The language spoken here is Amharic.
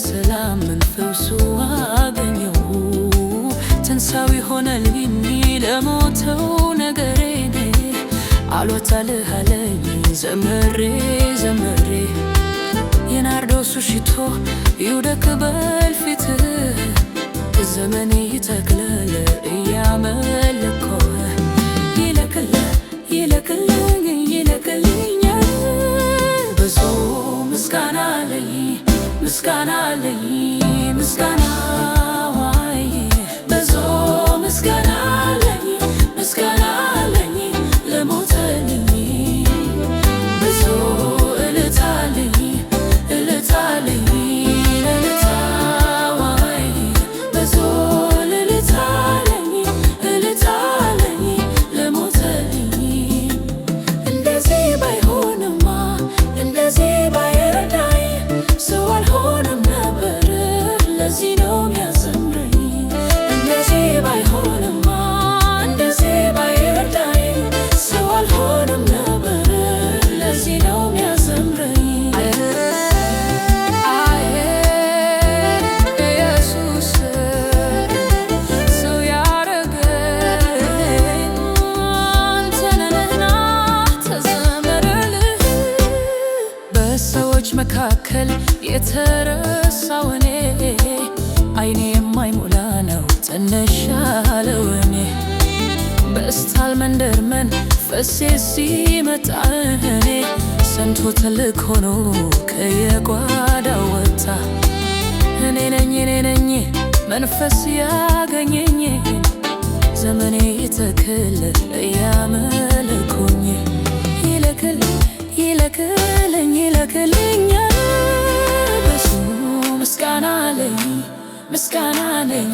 ሰላም መንፈሱ አገኘሁ። ትንሣኤ ሆነልኝ ለሞተው ነገሬን አልወጣልህ አለኝ ዘምሬ ዘምሬ የናርዶሱ ሽቶ ይውደቅ በፊትህ ዘመኔ ይተክላል እያመለከው ይለቅልኛል ብዙ ምስጋና አለኝ ምስጋና አለኝ ምስጋና ዋይ ብዙ ምስጋና አለኝ ምስጋና አለኝ ለሞተልኝ ብዙ እልልታ አለኝ እልልታ አለኝ እልልታ ዋይ ብዙ እልልታ አለኝ እልልታ አለኝ ለሞተልኝ እንደዚህ ባይሆንማ እንደዚህ ባይረዳኝ ሰው አልሆንም ነበር ለዚህ ነው የሚያዘምረኝ እንደዚህ ባይሆንማ እንደዚህ ባይረዳኝ ሰው አልሆንም ነበር ለዚህ ነው የሚያዘምረኝ ኢየሱስ ሰው ያረገኝ አንተ ነህና ተዘመረልህ በሰዎች መካከል የተረሳው እኔ አይኔ የማይሞላ ነው ትንሽ ያለው እኔ በስታል መንደር መንፈሴ ሲመጣ እኔ ሰንቶ ትልቅ ሆኖ ከየጓዳው ወጣ እኔ ነኝ መንፈስ ያገኘኝ ዘመኔ ይተክል እያመለኩኝ ይለቅልኛል ብዙ ምስጋና አለኝ ምስጋና አለኝ